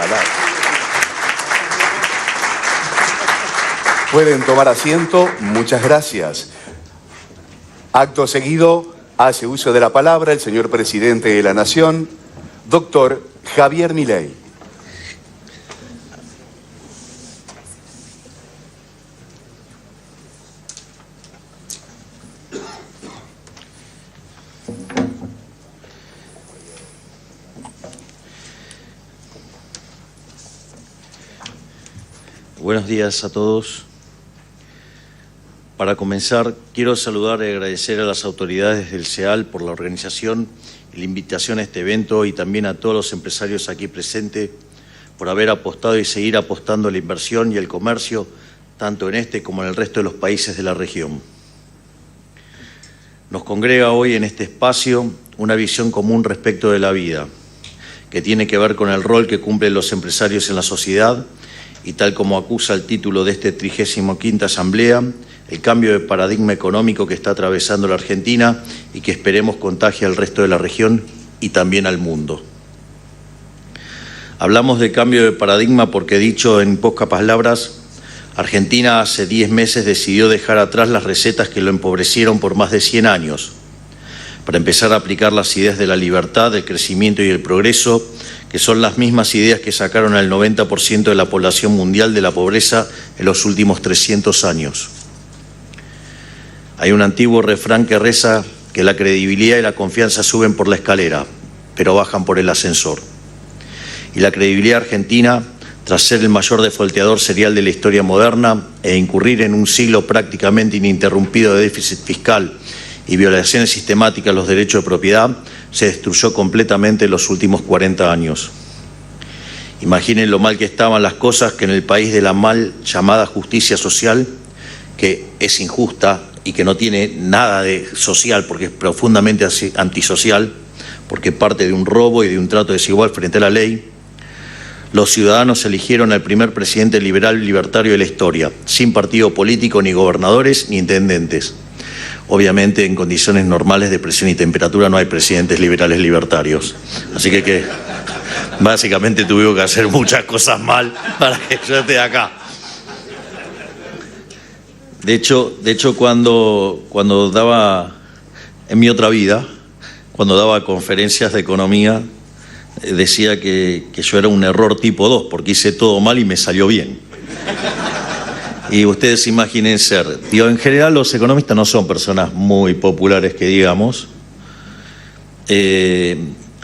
Ojalá. Pueden tomar asiento. Muchas gracias. Acto seguido, hace uso de la palabra el señor presidente de la Nación, doctor Javier Milei. Buenos días a todos. Para comenzar, quiero saludar y agradecer a las autoridades del CEAL por la organización y la invitación a este evento y también a todos los empresarios aquí presentes por haber apostado y seguir apostando a la inversión y el comercio, tanto en este como en el resto de los países de la región. Nos congrega hoy en este espacio una visión común respecto de la vida, que tiene que ver con el rol que cumplen los empresarios en la sociedad y tal como acusa el título de esta 35ª Asamblea, el cambio de paradigma económico que está atravesando la Argentina y que esperemos contagie al resto de la región y también al mundo. Hablamos de cambio de paradigma porque, dicho en pocas palabras, Argentina hace 10 meses decidió dejar atrás las recetas que lo empobrecieron por más de 100 años, para empezar a aplicar las ideas de la libertad, del crecimiento y el progreso, que son las mismas ideas que sacaron al 90% de la población mundial de la pobreza en los últimos 300 años. Hay un antiguo refrán que reza que la credibilidad y la confianza suben por la escalera, pero bajan por el ascensor. Y la credibilidad argentina, tras ser el mayor defolteador serial de la historia moderna e incurrir en un siglo prácticamente ininterrumpido de déficit fiscal y violaciones sistemáticas a los derechos de propiedad, se destruyó completamente en los últimos 40 años. Imaginen lo mal que estaban las cosas que en el país de la mal llamada justicia social, que es injusta y que no tiene nada de social porque es profundamente antisocial, porque parte de un robo y de un trato desigual frente a la ley, los ciudadanos eligieron al primer presidente liberal libertario de la historia, sin partido político, ni gobernadores, ni intendentes. Obviamente, en condiciones normales de presión y temperatura no hay presidentes liberales libertarios. Así que básicamente tuvimos que hacer muchas cosas mal para que yo esté acá. De hecho cuando daba, en mi otra vida, cuando daba conferencias de economía, decía que yo era un error tipo 2, porque hice todo mal y me salió bien. Y ustedes imaginen ser, en general los economistas no son personas muy populares que digamos.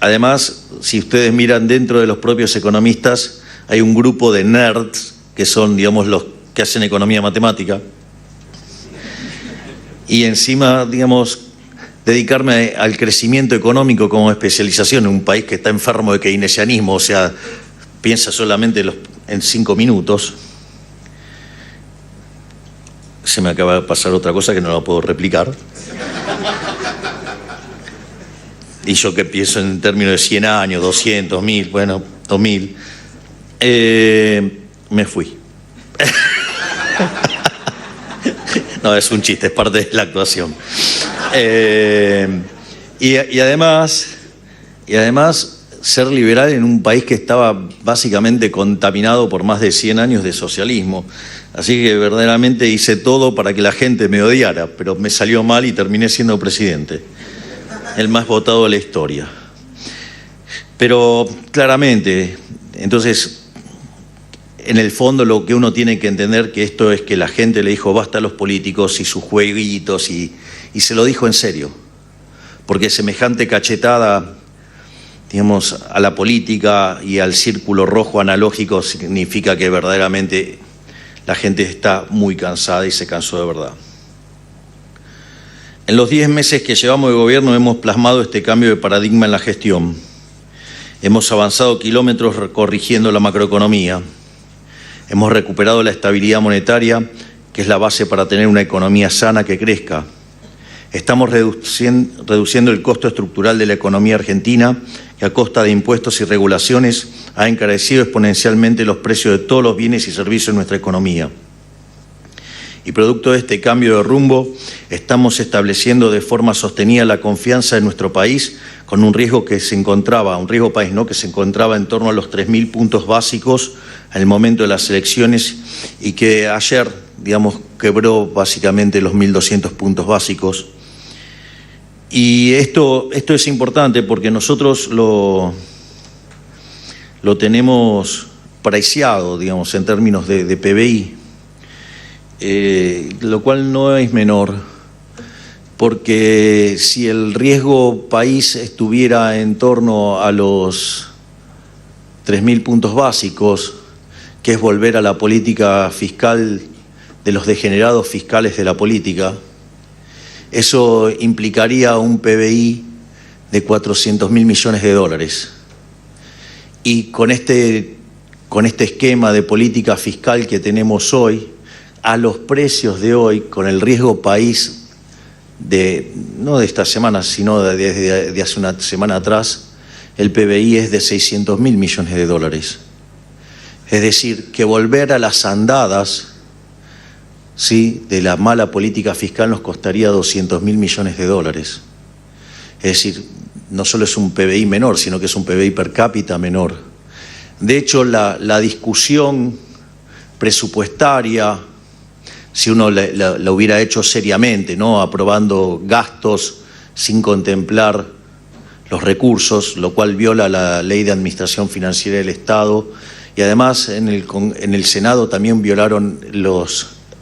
Además, si ustedes miran dentro de los propios economistas, hay un grupo de nerds que son, digamos, los que hacen economía matemática. Y encima, digamos, dedicarme al crecimiento económico como especialización en un país que está enfermo de keynesianismo, o sea, piensa solamente en 5 minutos. Se me acaba de pasar otra cosa que no la puedo replicar. Y yo que pienso en términos de 100 años, 200, 1000, bueno, 2000, me fui. No, es un chiste, es parte de la actuación. Y además, ser liberal en un país que estaba básicamente contaminado por más de 100 años de socialismo. Así que verdaderamente hice todo para que la gente me odiara, pero me salió mal y terminé siendo presidente, el más votado de la historia. Pero claramente, entonces, en el fondo lo que uno tiene que entender que esto es que la gente le dijo basta a los políticos y sus jueguitos y se lo dijo en serio, porque semejante cachetada, digamos, a la política y al círculo rojo analógico significa que verdaderamente la gente está muy cansada y se cansó de verdad. En los 10 meses que llevamos de gobierno hemos plasmado este cambio de paradigma en la gestión. Hemos avanzado kilómetros corrigiendo la macroeconomía. Hemos recuperado la estabilidad monetaria, que es la base para tener una economía sana que crezca. Estamos reduciendo el costo estructural de la economía argentina, que a costa de impuestos y regulaciones ha encarecido exponencialmente los precios de todos los bienes y servicios en nuestra economía. y producto de este cambio de rumbo estamos estableciendo de forma sostenida la confianza en nuestro país con un riesgo que se encontraba, un riesgo país, ¿no?, que se encontraba en torno a los 3.000 puntos básicos en el momento de las elecciones y que ayer, digamos, quebró básicamente los 1.200 puntos básicos. Y esto es importante porque nosotros lo tenemos priceado, digamos, en términos de PBI, lo cual no es menor, porque si el riesgo país estuviera en torno a los 3.000 puntos básicos, que es volver a la política fiscal de los degenerados fiscales de la política, eso implicaría un PBI de 400.000 millones de dólares. Y con este esquema de política fiscal que tenemos hoy, a los precios de hoy, con el riesgo país no de esta semana, sino de hace una semana atrás, el PBI es de 600.000 millones de dólares. Es decir, que volver a las andadas, ¿sí?, de la mala política fiscal nos costaría 200.000 millones de dólares. Es decir, no solo es un PBI menor, sino que es un PBI per cápita menor. De hecho, la discusión presupuestaria, si uno la hubiera hecho seriamente, ¿no?, aprobando gastos sin contemplar los recursos, lo cual viola la Ley de Administración Financiera del Estado, y además en el Senado también violaron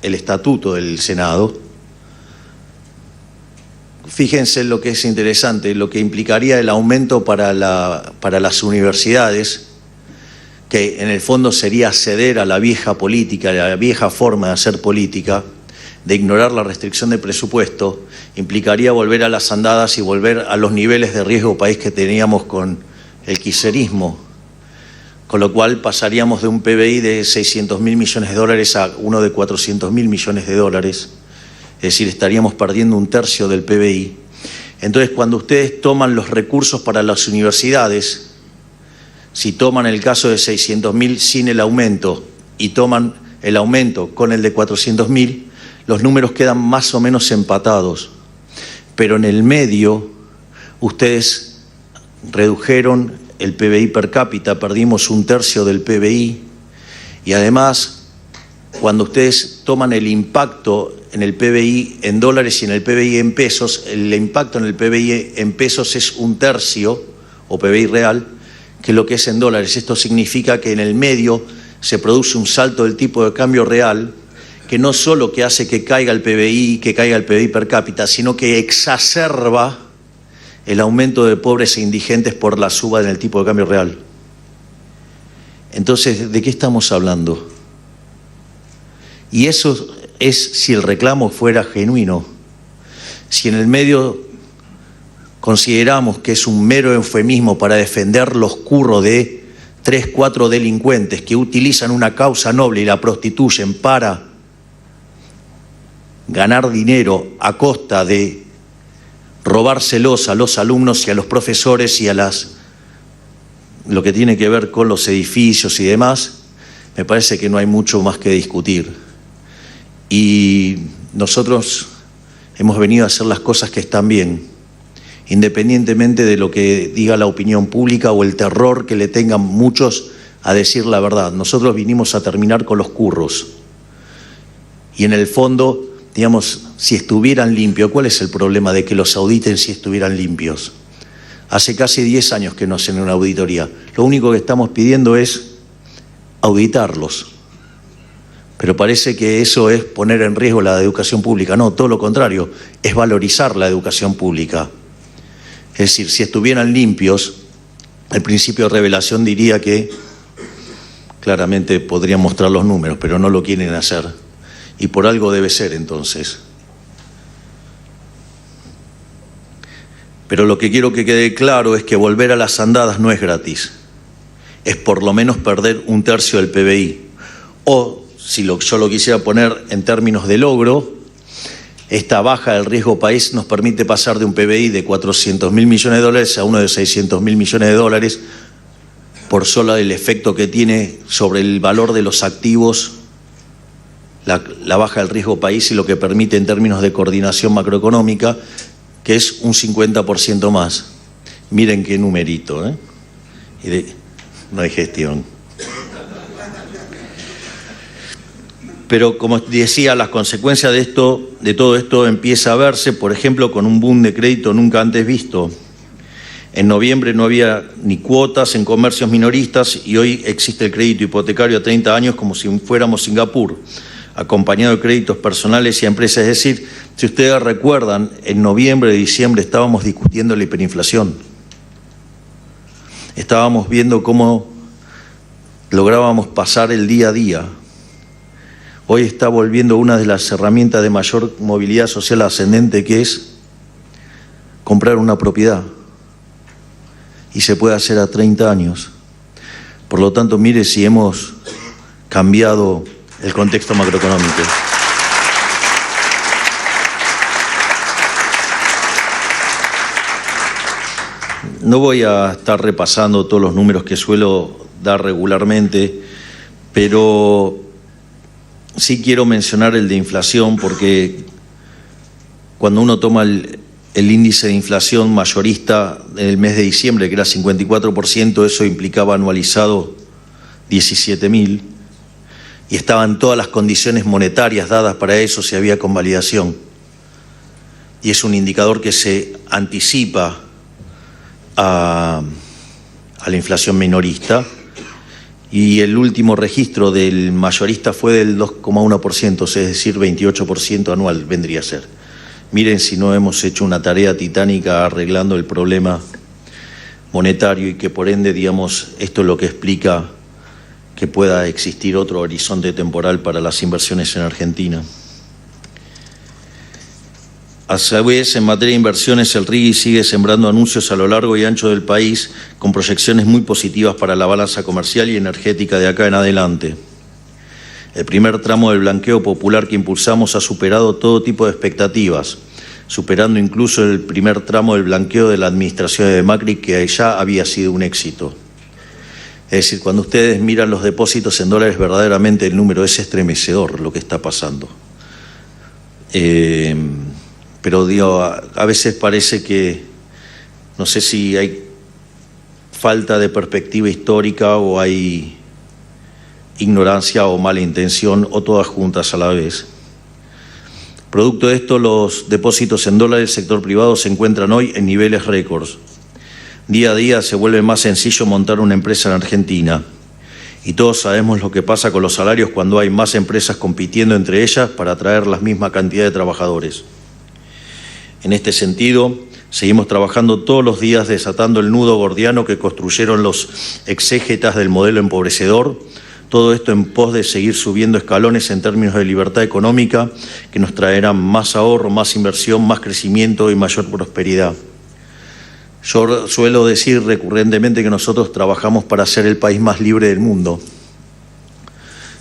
el estatuto del Senado. Fíjense lo que es interesante, lo que implicaría el aumento para las universidades, que en el fondo sería ceder a la vieja política, a la vieja forma de hacer política, de ignorar la restricción de presupuesto, implicaría volver a las andadas y volver a los niveles de riesgo país que teníamos con el kirchnerismo, con lo cual pasaríamos de un PBI de 600.000 millones de dólares a uno de 400.000 millones de dólares, es decir, estaríamos perdiendo un tercio del PBI. Entonces, cuando ustedes toman los recursos para las universidades, si toman el caso de 600.000 sin el aumento y toman el aumento con el de 400.000, los números quedan más o menos empatados. Pero en el medio, ustedes redujeron el PBI per cápita, perdimos un tercio del PBI, y además, cuando ustedes toman el impacto en el PBI en dólares y en el PBI en pesos, el impacto en el PBI en pesos es un tercio, o PBI real, que lo que es en dólares. Esto significa que en el medio se produce un salto del tipo de cambio real, que no solo que hace que caiga el PBI, que caiga el PBI per cápita, sino que exacerba el aumento de pobres e indigentes por la suba en el tipo de cambio real. Entonces, ¿de qué estamos hablando? Y eso es si el reclamo fuera genuino. Si en el medio consideramos que es un mero eufemismo para defender los curros de 3, 4 delincuentes que utilizan una causa noble y la prostituyen para ganar dinero a costa de robárselos a los alumnos y a los profesores y a lo que tiene que ver con los edificios y demás, me parece que no hay mucho más que discutir. Y nosotros hemos venido a hacer las cosas que están bien, independientemente de lo que diga la opinión pública o el terror que le tengan muchos a decir la verdad. Nosotros vinimos a terminar con los curros. Y en el fondo, digamos, si estuvieran limpios, ¿cuál es el problema de que los auditen si estuvieran limpios? Hace casi 10 años que no hacen una auditoría. Lo único que estamos pidiendo es auditarlos. Pero parece que eso es poner en riesgo la educación pública. No, todo lo contrario, es valorizar la educación pública. Es decir, si estuvieran limpios, el principio de revelación diría que claramente podrían mostrar los números, pero no lo quieren hacer. Y por algo debe ser entonces. Pero lo que quiero que quede claro es que volver a las andadas no es gratis. Es por lo menos perder un tercio del PBI. O, si yo lo quisiera poner en términos de logro, esta baja del riesgo país nos permite pasar de un PBI de 400.000 millones de dólares a uno de 600.000 millones de dólares por solo el efecto que tiene sobre el valor de los activos la baja del riesgo país y lo que permite en términos de coordinación macroeconómica, que es un 50% más. Miren qué numerito, ¿eh? No hay gestión. Pero como decía, las consecuencias de todo esto empieza a verse, por ejemplo, con un boom de crédito nunca antes visto. En noviembre no había ni cuotas en comercios minoristas y hoy existe el crédito hipotecario a 30 años como si fuéramos Singapur, acompañado de créditos personales y a empresas. Es decir, si ustedes recuerdan, en noviembre, diciembre estábamos discutiendo la hiperinflación. Estábamos viendo cómo lográbamos pasar el día a día. Hoy está volviendo una de las herramientas de mayor movilidad social ascendente, que es comprar una propiedad. Y se puede hacer a 30 años. Por lo tanto, mire si hemos cambiado el contexto macroeconómico. No voy a estar repasando todos los números que suelo dar regularmente, pero sí quiero mencionar el de inflación, porque cuando uno toma el índice de inflación mayorista en el mes de diciembre, que era 54%, eso implicaba anualizado 17.000, y estaban todas las condiciones monetarias dadas para eso si había convalidación. Y es un indicador que se anticipa a la inflación minorista, y el último registro del mayorista fue del 2,1%, es decir, 28% anual vendría a ser. Miren si no hemos hecho una tarea titánica arreglando el problema monetario y que por ende, digamos, esto es lo que explica que pueda existir otro horizonte temporal para las inversiones en Argentina. A su vez, en materia de inversiones, el RIGI sigue sembrando anuncios a lo largo y ancho del país con proyecciones muy positivas para la balanza comercial y energética de acá en adelante. El primer tramo del blanqueo popular que impulsamos ha superado todo tipo de expectativas, superando incluso el primer tramo del blanqueo de la administración de Macri, que ya había sido un éxito. Es decir, cuando ustedes miran los depósitos en dólares, verdaderamente el número es estremecedor lo que está pasando. Pero digo, a veces parece que, no sé si hay falta de perspectiva histórica o hay ignorancia o mala intención, o todas juntas a la vez. Producto de esto, los depósitos en dólares del sector privado se encuentran hoy en niveles récords. Día a día se vuelve más sencillo montar una empresa en Argentina, y todos sabemos lo que pasa con los salarios cuando hay más empresas compitiendo entre ellas para atraer la misma cantidad de trabajadores. En este sentido, seguimos trabajando todos los días desatando el nudo gordiano que construyeron los exégetas del modelo empobrecedor. Todo esto en pos de seguir subiendo escalones en términos de libertad económica que nos traerán más ahorro, más inversión, más crecimiento y mayor prosperidad. Yo suelo decir recurrentemente que nosotros trabajamos para ser el país más libre del mundo.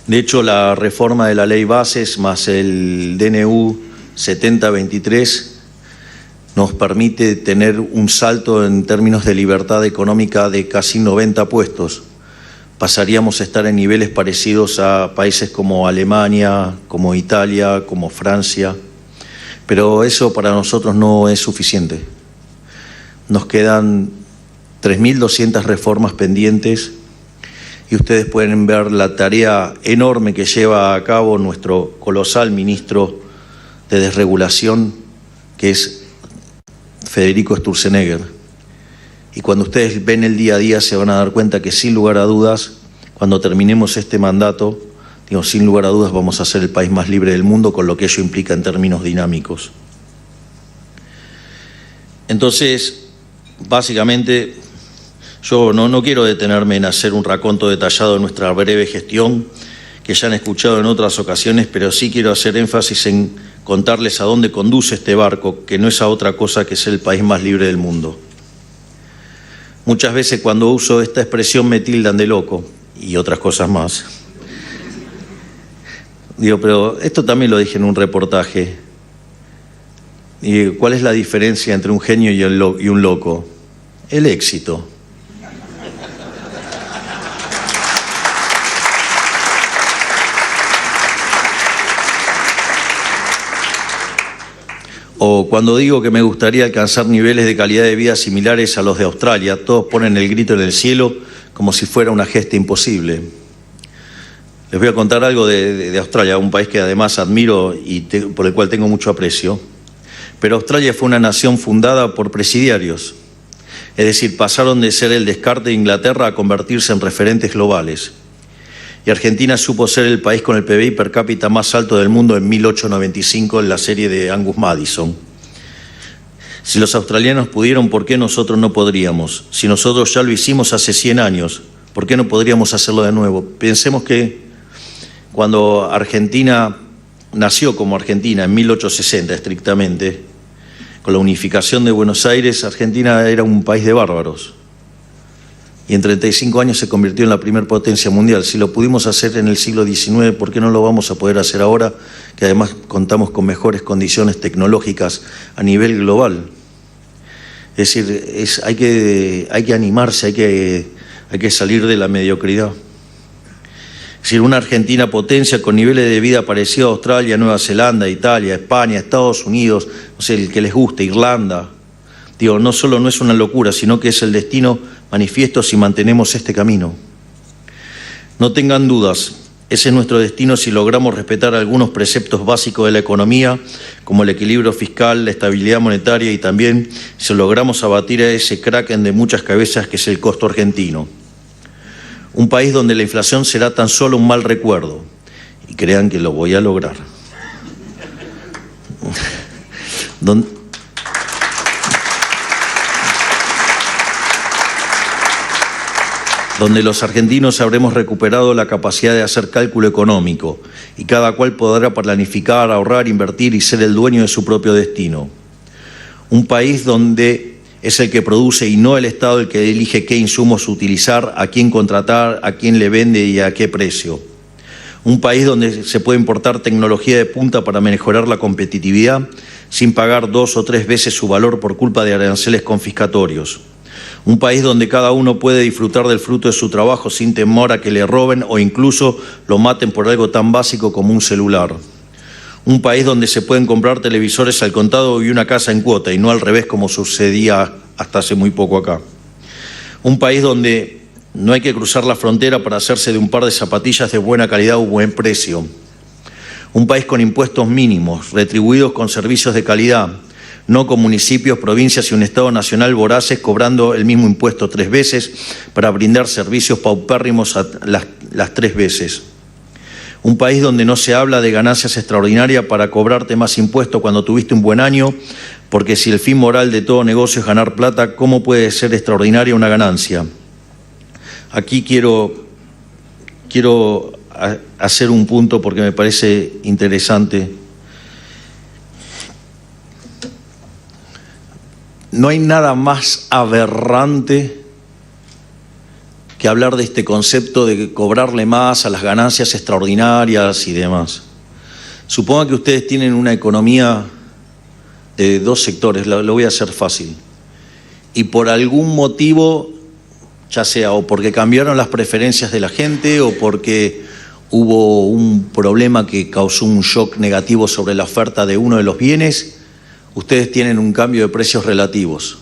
De hecho, la reforma de la ley bases más el DNU 7023 nos permite tener un salto en términos de libertad económica de casi 90 puestos. Pasaríamos a estar en niveles parecidos a países como Alemania, como Italia, como Francia, pero eso para nosotros no es suficiente. Nos quedan 3.200 reformas pendientes y ustedes pueden ver la tarea enorme que lleva a cabo nuestro colosal ministro de desregulación, que es Federico Sturzenegger. Y cuando ustedes ven el día a día se van a dar cuenta que sin lugar a dudas, cuando terminemos este mandato, sin lugar a dudas vamos a ser el país más libre del mundo, con lo que ello implica en términos dinámicos. Entonces, básicamente, yo no quiero detenerme en hacer un raconto detallado de nuestra breve gestión, que ya han escuchado en otras ocasiones, pero sí quiero hacer énfasis en contarles a dónde conduce este barco, que no es a otra cosa que ser el país más libre del mundo. Muchas veces cuando uso esta expresión me tildan de loco y otras cosas más. Digo, pero esto también lo dije en un reportaje. ¿Y cuál es la diferencia entre un genio y un loco? El éxito. O cuando digo que me gustaría alcanzar niveles de calidad de vida similares a los de Australia, todos ponen el grito en el cielo como si fuera una gesta imposible. Les voy a contar algo de Australia, un país que además admiro y por el cual tengo mucho aprecio. Pero Australia fue una nación fundada por presidiarios. Es decir, pasaron de ser el descarte de Inglaterra a convertirse en referentes globales. Y Argentina supo ser el país con el PBI per cápita más alto del mundo en 1895 en la serie de Angus Madison. Si los australianos pudieron, ¿por qué nosotros no podríamos? Si nosotros ya lo hicimos hace 100 años, ¿por qué no podríamos hacerlo de nuevo? Pensemos que cuando Argentina nació como Argentina, en 1860 estrictamente, con la unificación de Buenos Aires, Argentina era un país de bárbaros. Y en 35 años se convirtió en la primera potencia mundial. Si lo pudimos hacer en el siglo XIX, ¿por qué no lo vamos a poder hacer ahora? Que además contamos con mejores condiciones tecnológicas a nivel global. Es decir, hay que animarse, hay que salir de la mediocridad. Es decir, una Argentina potencia con niveles de vida parecidos a Australia, Nueva Zelanda, Italia, España, Estados Unidos, no sé, el que les guste, Irlanda. Digo, no solo no es una locura, sino que es el destino manifiesto si mantenemos este camino. No tengan dudas, ese es nuestro destino si logramos respetar algunos preceptos básicos de la economía, como el equilibrio fiscal, la estabilidad monetaria y también si logramos abatir a ese kraken de muchas cabezas que es el costo argentino. Un país donde la inflación será tan solo un mal recuerdo. Y crean que lo voy a lograr. Donde los argentinos habremos recuperado la capacidad de hacer cálculo económico y cada cual podrá planificar, ahorrar, invertir y ser el dueño de su propio destino. Un país donde es el que produce y no el Estado el que elige qué insumos utilizar, a quién contratar, a quién le vende y a qué precio. Un país donde se puede importar tecnología de punta para mejorar la competitividad sin pagar 2 o 3 veces su valor por culpa de aranceles confiscatorios. Un país donde cada uno puede disfrutar del fruto de su trabajo sin temor a que le roben o incluso lo maten por algo tan básico como un celular. Un país donde se pueden comprar televisores al contado y una casa en cuota y no al revés como sucedía hasta hace muy poco acá. Un país donde no hay que cruzar la frontera para hacerse de un par de zapatillas de buena calidad o buen precio. Un país con impuestos mínimos, retribuidos con servicios de calidad, no con municipios, provincias y un Estado nacional voraces cobrando el mismo impuesto 3 veces para brindar servicios paupérrimos las 3 veces. Un país donde no se habla de ganancias extraordinarias para cobrarte más impuestos cuando tuviste un buen año, porque si el fin moral de todo negocio es ganar plata, ¿cómo puede ser extraordinaria una ganancia? Aquí quiero hacer un punto porque me parece interesante. No hay nada más aberrante que hablar de este concepto de cobrarle más a las ganancias extraordinarias y demás. Supongan que ustedes tienen una economía de 2 sectores, lo voy a hacer fácil, y por algún motivo, ya sea o porque cambiaron las preferencias de la gente o porque hubo un problema que causó un shock negativo sobre la oferta de uno de los bienes, ustedes tienen un cambio de precios relativos.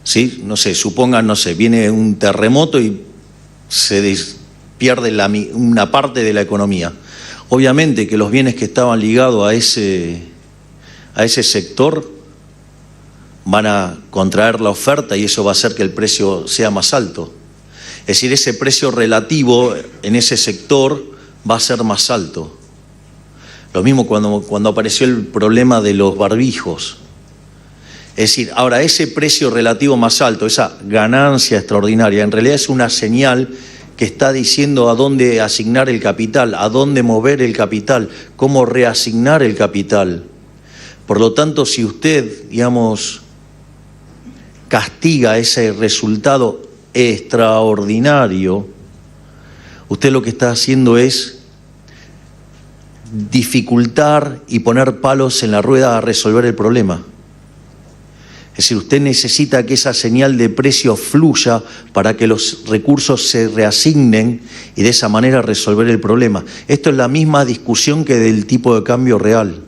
¿Sí? No sé, supongan, no sé, viene un terremoto y se pierde una parte de la economía. Obviamente que los bienes que estaban ligados a ese sector van a contraer la oferta y eso va a hacer que el precio sea más alto. Es decir, ese precio relativo en ese sector va a ser más alto. Lo mismo cuando apareció el problema de los barbijos. Es decir, ahora ese precio relativo más alto, esa ganancia extraordinaria, en realidad es una señal que está diciendo a dónde asignar el capital, a dónde mover el capital, cómo reasignar el capital. Por lo tanto, si usted, digamos, castiga ese resultado extraordinario, usted lo que está haciendo es dificultar y poner palos en la rueda a resolver el problema. Es decir, usted necesita que esa señal de precio fluya para que los recursos se reasignen y de esa manera resolver el problema. Esto es la misma discusión que del tipo de cambio real.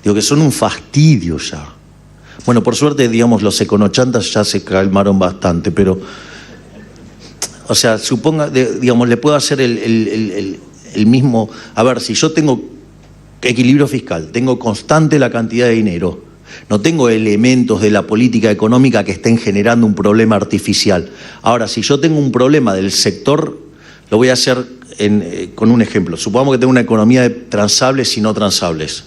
Digo que son un fastidio ya. Bueno, por suerte, digamos, los econochantas ya se calmaron bastante, pero, o sea, suponga, digamos, le puedo hacer el mismo. A ver, si yo tengo equilibrio fiscal, tengo constante la cantidad de dinero, no tengo elementos de la política económica que estén generando un problema artificial. Ahora, si yo tengo un problema del sector, lo voy a hacer con un ejemplo. Supongamos que tengo una economía de transables y no transables.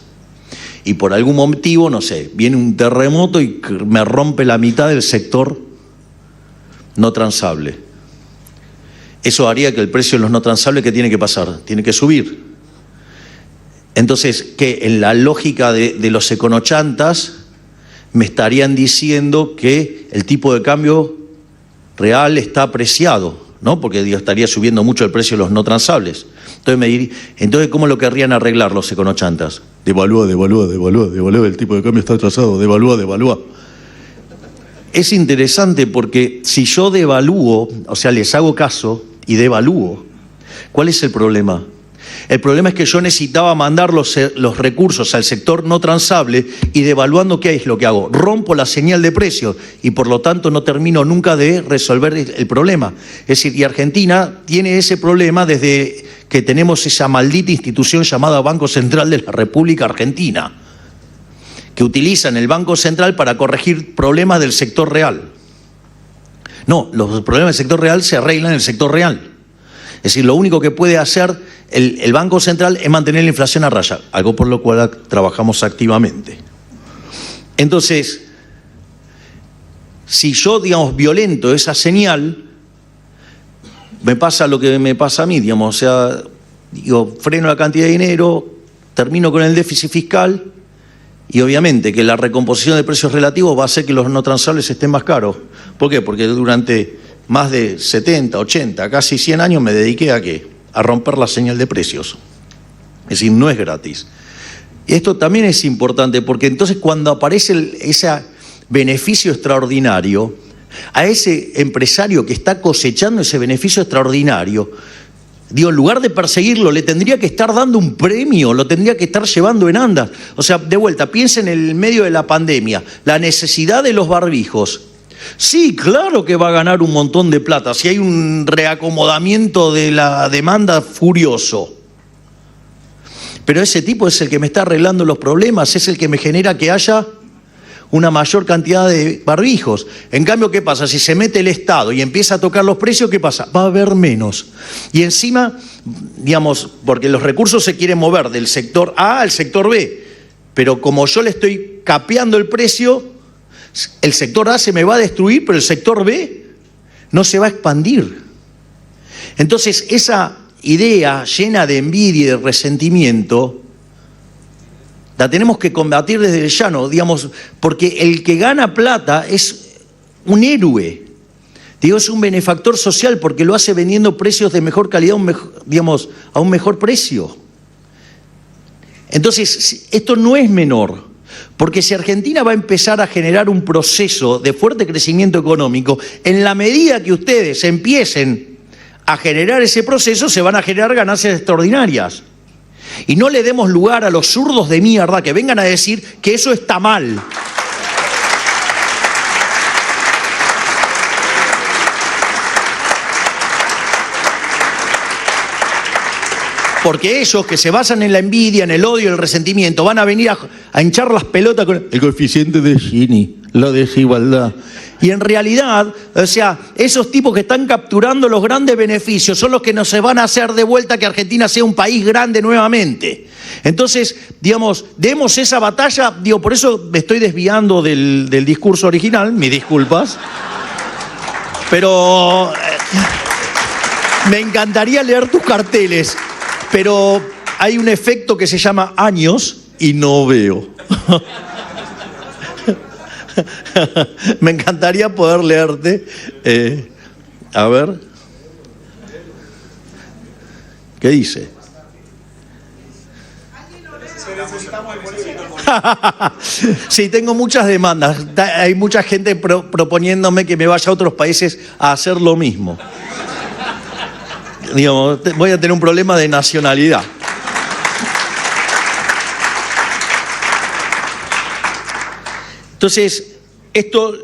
Y por algún motivo, no sé, viene un terremoto y me rompe la mitad del sector no transable. Eso haría que el precio de los no transables, ¿qué tiene que pasar? Tiene que subir. Entonces, que en la lógica de los econochantas me estarían diciendo que el tipo de cambio real está apreciado, ¿no? Porque estaría subiendo mucho el precio de los no transables. Entonces, ¿cómo lo querrían arreglar los econochantas? Devalúa, el tipo de cambio está atrasado, devalúa. Es interesante porque si yo devalúo, o sea, les hago caso y devalúo, ¿cuál es el problema? El problema es que yo necesitaba mandar los recursos al sector no transable y devaluando, ¿qué es lo que hago? Rompo la señal de precios y por lo tanto no termino nunca de resolver el problema. Es decir, y Argentina tiene ese problema desde que tenemos esa maldita institución llamada Banco Central de la República Argentina, que utilizan el Banco Central para corregir problemas del sector real. No, los problemas del sector real se arreglan en el sector real. Es decir, lo único que puede hacer el Banco Central es mantener la inflación a raya, algo por lo cual trabajamos activamente. Entonces, si yo, digamos, violento esa señal, me pasa lo que me pasa a mí, digamos, o sea, freno la cantidad de dinero, termino con el déficit fiscal y obviamente que la recomposición de precios relativos va a hacer que los no transables estén más caros. ¿Por qué? Porque durante más de 70, 80, casi 100 años me dediqué a ¿qué? A romper la señal de precios. Es decir, no es gratis. Y esto también es importante porque entonces cuando aparece ese beneficio extraordinario, a ese empresario que está cosechando ese beneficio extraordinario, digo, en lugar de perseguirlo, le tendría que estar dando un premio, lo tendría que estar llevando en andas. O sea, de vuelta, piensen en el medio de la pandemia, la necesidad de los barbijos. Sí, claro que va a ganar un montón de plata si hay un reacomodamiento de la demanda furioso. Pero ese tipo es el que me está arreglando los problemas, es el que me genera que haya una mayor cantidad de barbijos. En cambio, ¿qué pasa? Si se mete el Estado y empieza a tocar los precios, ¿qué pasa? Va a haber menos. Y encima, digamos, porque los recursos se quieren mover del sector A al sector B, pero como yo le estoy capeando el precio, el sector A se me va a destruir, pero el sector B no se va a expandir. Entonces, esa idea llena de envidia y de resentimiento la tenemos que combatir desde el llano, digamos, porque el que gana plata es un héroe. Digo, es un benefactor social porque lo hace vendiendo precios de mejor calidad, digamos, a un mejor precio. Entonces, esto no es menor. Porque si Argentina va a empezar a generar un proceso de fuerte crecimiento económico, en la medida que ustedes empiecen a generar ese proceso, se van a generar ganancias extraordinarias. Y no le demos lugar a los zurdos de mierda que vengan a decir que eso está mal. Porque ellos que se basan en la envidia, en el odio, en el resentimiento, van a venir a hinchar las pelotas con el coeficiente de Gini, la desigualdad. Y en realidad, o sea, esos tipos que están capturando los grandes beneficios son los que nos van a hacer de vuelta que Argentina sea un país grande nuevamente. Entonces, digamos, demos esa batalla, digo, por eso me estoy desviando del discurso original, mis disculpas, pero me encantaría leer tus carteles. Pero hay un efecto que se llama años y no veo. Me encantaría poder leerte. A ver. ¿Qué dice? Sí, tengo muchas demandas. Hay mucha gente proponiéndome que me vaya a otros países a hacer lo mismo. Digamos, voy a tener un problema de nacionalidad. Entonces, esto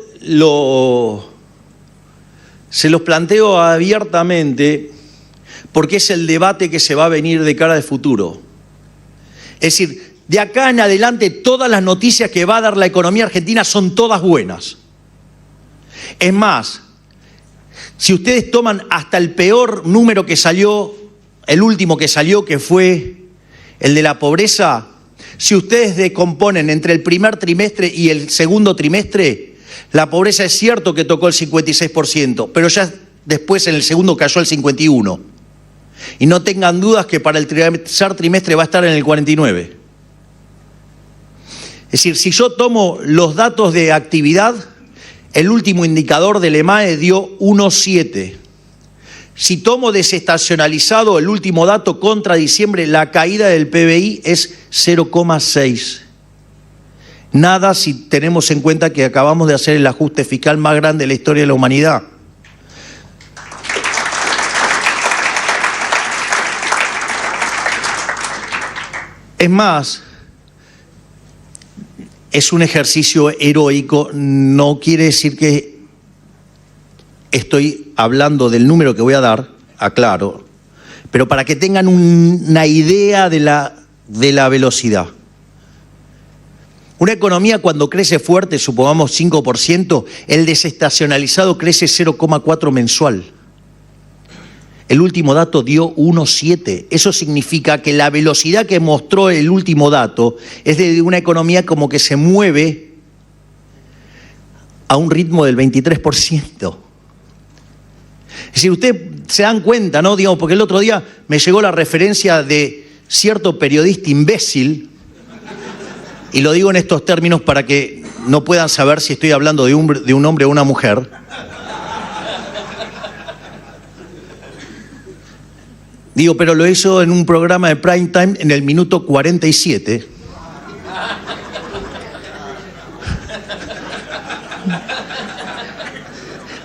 se los planteo abiertamente porque es el debate que se va a venir de cara al futuro. Es decir, de acá en adelante todas las noticias que va a dar la economía argentina son todas buenas. Es más, si ustedes toman hasta el peor número que salió, el último que salió, que fue el de la pobreza, si ustedes decomponen entre el primer trimestre y el segundo trimestre, la pobreza es cierto que tocó el 56%, pero ya después en el segundo cayó al 51%. Y no tengan dudas que para el tercer trimestre va a estar en el 49%. Es decir, si yo tomo los datos de actividad, el último indicador del EMAE dio 1,7. Si tomo desestacionalizado el último dato contra diciembre, la caída del PBI es 0,6. Nada si tenemos en cuenta que acabamos de hacer el ajuste fiscal más grande de la historia de la humanidad. Es más, es un ejercicio heroico, no quiere decir que estoy hablando del número que voy a dar, aclaro, pero para que tengan una idea de la velocidad. Una economía cuando crece fuerte, supongamos 5%, el desestacionalizado crece 0,4 mensual. El último dato dio 1,7. Eso significa que la velocidad que mostró el último dato es de una economía como que se mueve a un ritmo del 23%. Es decir, ustedes se dan cuenta, ¿no? Digamos, porque el otro día me llegó la referencia de cierto periodista imbécil, y lo digo en estos términos para que no puedan saber si estoy hablando de un hombre o una mujer. Digo, pero lo hizo en un programa de prime time en el minuto 47.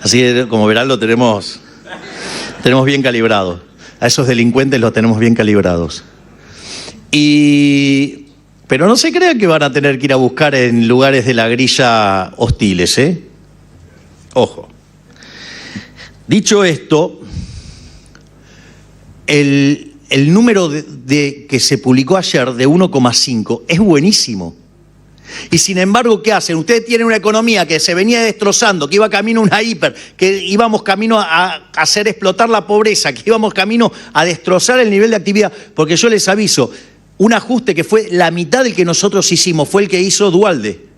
Así que, como verán, lo tenemos bien calibrado. A esos delincuentes los tenemos bien calibrados. Pero no se crean que van a tener que ir a buscar en lugares de la grilla hostiles, ¿eh? Ojo. Dicho esto, el número que se publicó ayer de 1,5 es buenísimo. Y sin embargo, ¿qué hacen? Ustedes tienen una economía que se venía destrozando, que iba camino a una hiper, que íbamos camino a hacer explotar la pobreza, que íbamos camino a destrozar el nivel de actividad. Porque yo les aviso, un ajuste que fue la mitad del que nosotros hicimos fue el que hizo Duhalde.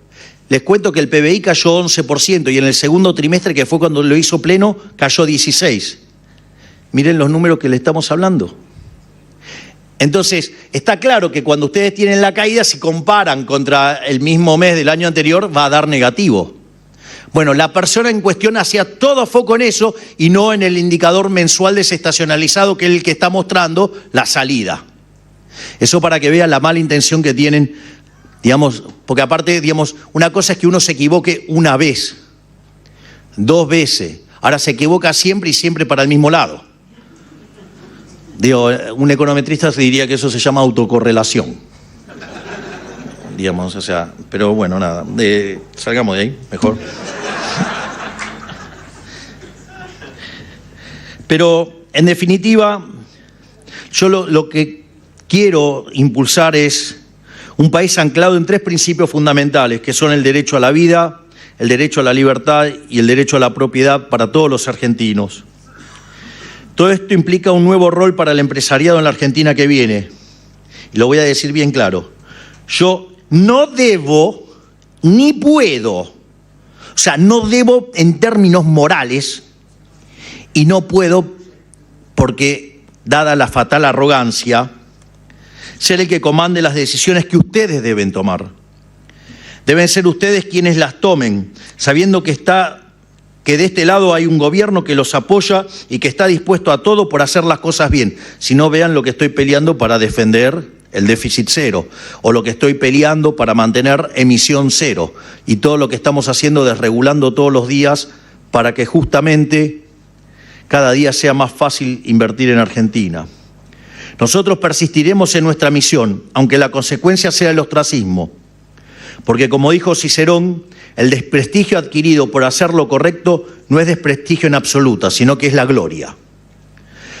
Les cuento que el PBI cayó 11% y en el segundo trimestre, que fue cuando lo hizo pleno, cayó 16%. Miren los números que le estamos hablando. Entonces, está claro que cuando ustedes tienen la caída, si comparan contra el mismo mes del año anterior, va a dar negativo. Bueno, la persona en cuestión hacía todo foco en eso y no en el indicador mensual desestacionalizado, que es el que está mostrando la salida. Eso para que vean la mala intención que tienen, digamos, porque aparte, digamos, una cosa es que uno se equivoque una vez, 2 veces, ahora se equivoca siempre y siempre para el mismo lado. Digo, un econometrista se diría que eso se llama autocorrelación. Digamos, o sea, pero bueno, nada, salgamos de ahí, mejor. Pero, en definitiva, yo lo que quiero impulsar es un país anclado en 3 principios fundamentales, que son el derecho a la vida, el derecho a la libertad y el derecho a la propiedad para todos los argentinos. Todo esto implica un nuevo rol para el empresariado en la Argentina que viene. Y lo voy a decir bien claro. Yo no debo ni puedo, o sea, no debo en términos morales y no puedo porque, dada la fatal arrogancia, ser el que comande las decisiones que ustedes deben tomar. Deben ser ustedes quienes las tomen, sabiendo que de este lado hay un gobierno que los apoya y que está dispuesto a todo por hacer las cosas bien. Si no, vean lo que estoy peleando para defender el déficit cero, o lo que estoy peleando para mantener emisión cero, y todo lo que estamos haciendo desregulando todos los días para que justamente cada día sea más fácil invertir en Argentina. Nosotros persistiremos en nuestra misión, aunque la consecuencia sea el ostracismo, porque como dijo Cicerón, El desprestigio adquirido por hacer lo correcto no es desprestigio en absoluta, sino que es la gloria.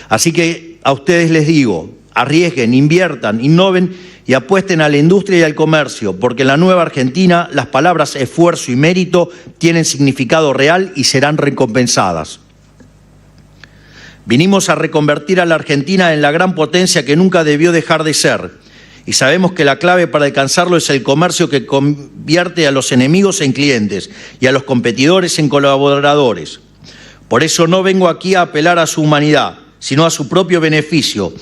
Así que a ustedes les digo, arriesguen, inviertan, innoven y apuesten a la industria y al comercio, porque en la nueva Argentina las palabras esfuerzo y mérito tienen significado real y serán recompensadas. Vinimos a reconvertir a la Argentina en la gran potencia que nunca debió dejar de ser. Y sabemos que la clave para alcanzarlo es el comercio que convierte a los enemigos en clientes y a los competidores en colaboradores. Por eso no vengo aquí a apelar a su humanidad, sino a su propio beneficio,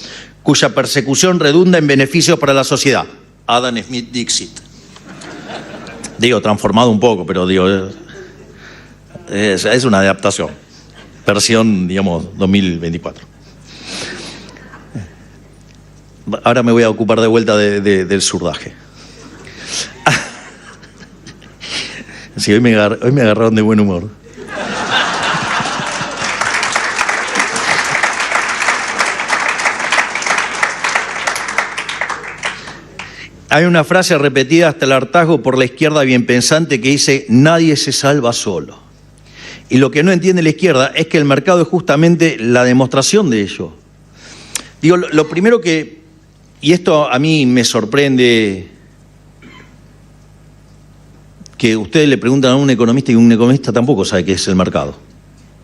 cuya persecución redunda en beneficios para la sociedad. Adam Smith Dixit. Digo, transformado un poco, pero digo, es una adaptación. Versión, digamos, 2024. Ahora me voy a ocupar de vuelta del zurdaje. Sí, hoy me agarraron de buen humor. Hay una frase repetida hasta el hartazgo por la izquierda bien pensante que dice: nadie se salva solo. Y lo que no entiende la izquierda es que el mercado es justamente la demostración de ello. Digo, lo primero que... Y esto a mí me sorprende, que ustedes le preguntan a un economista y un economista tampoco sabe qué es el mercado.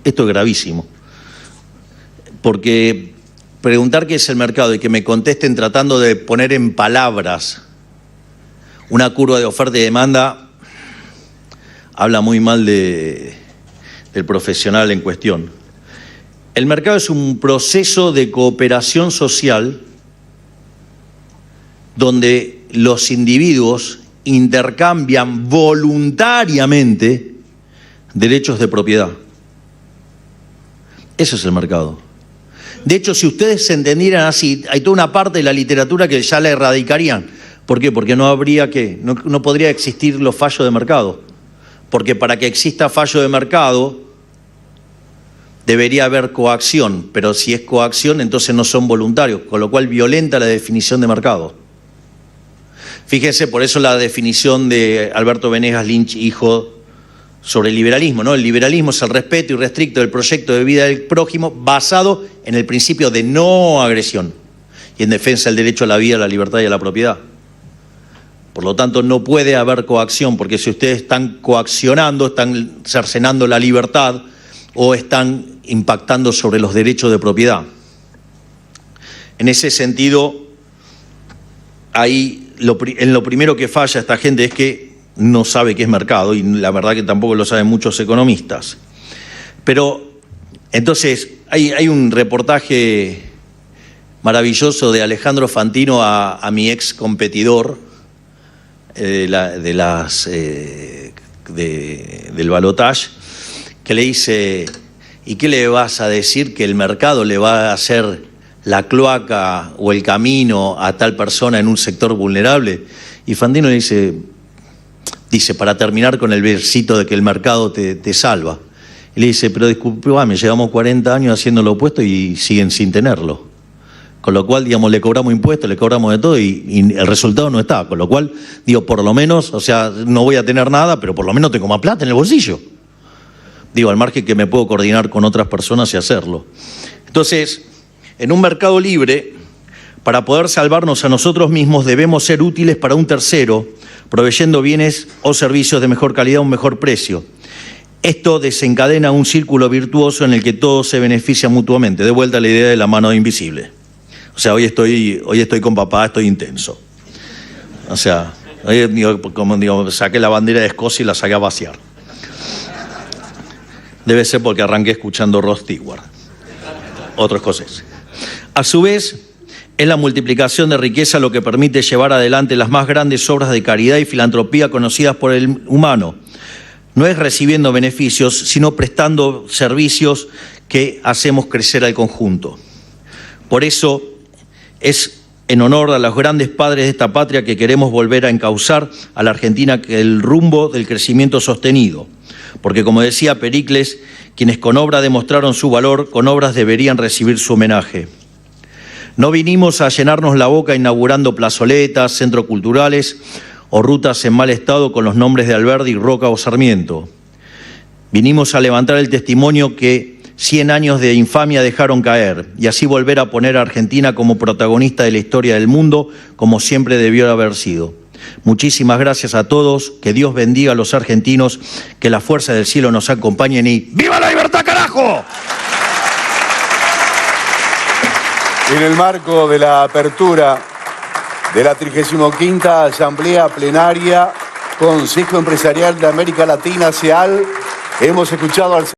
Esto es gravísimo. Porque preguntar qué es el mercado y que me contesten tratando de poner en palabras una curva de oferta y demanda, habla muy mal del profesional en cuestión. El mercado es un proceso de cooperación social donde los individuos intercambian voluntariamente derechos de propiedad. Eso es el mercado. De hecho, si ustedes se entendieran así, hay toda una parte de la literatura que ya la erradicarían. ¿Por qué? Porque no habría no podría existir los fallos de mercado. Porque para que exista fallo de mercado debería haber coacción, pero si es coacción entonces no son voluntarios, con lo cual violenta la definición de mercado. Fíjense, por eso la definición de Alberto Venegas Lynch, hijo, sobre el liberalismo, ¿no? El liberalismo es el respeto irrestricto del proyecto de vida del prójimo basado en el principio de no agresión y en defensa del derecho a la vida, a la libertad y a la propiedad. Por lo tanto, no puede haber coacción, porque si ustedes están coaccionando, están cercenando la libertad o están impactando sobre los derechos de propiedad. En ese sentido, ahí en lo primero que falla esta gente es que no sabe qué es mercado, y la verdad que tampoco lo saben muchos economistas. Pero entonces hay un reportaje maravilloso de Alejandro Fantino a mi ex competidor del balotaje, que le dice: ¿y qué le vas a decir? ¿Que el mercado le va a hacer la cloaca o el camino a tal persona en un sector vulnerable? Y Fantino le dice, para terminar con el versito de que el mercado te salva, y le dice: pero disculpame, llevamos 40 años haciendo lo opuesto y siguen sin tenerlo. Con lo cual, digamos, le cobramos impuestos, le cobramos de todo y el resultado no está. Con lo cual, digo, por lo menos, o sea, no voy a tener nada, pero por lo menos tengo más plata en el bolsillo. Digo, al margen que me puedo coordinar con otras personas y hacerlo. Entonces, en un mercado libre, para poder salvarnos a nosotros mismos, debemos ser útiles para un tercero, proveyendo bienes o servicios de mejor calidad a un mejor precio. Esto desencadena un círculo virtuoso en el que todos se benefician mutuamente. De vuelta a la idea de la mano invisible. O sea, hoy estoy con papá, estoy intenso. O sea, hoy, saqué la bandera de Escocia y la saqué a vaciar. Debe ser porque arranqué escuchando Rod Stewart. Otro escocés. A su vez, es la multiplicación de riqueza lo que permite llevar adelante las más grandes obras de caridad y filantropía conocidas por el humano. No es recibiendo beneficios, sino prestando servicios que hacemos crecer al conjunto. Por eso es en honor a los grandes padres de esta patria que queremos volver a encauzar a la Argentina el rumbo del crecimiento sostenido. Porque, como decía Pericles, quienes con obra demostraron su valor, con obras deberían recibir su homenaje. No vinimos a llenarnos la boca inaugurando plazoletas, centros culturales o rutas en mal estado con los nombres de Alberdi, Roca o Sarmiento. Vinimos a levantar el testimonio que 100 años de infamia dejaron caer y así volver a poner a Argentina como protagonista de la historia del mundo, como siempre debió haber sido. Muchísimas gracias a todos, que Dios bendiga a los argentinos, que la fuerza del cielo nos acompañen y ¡viva la libertad, carajo! En el marco de la apertura de la 35ª Asamblea Plenaria Consejo Empresarial de América Latina, CEAL, hemos escuchado al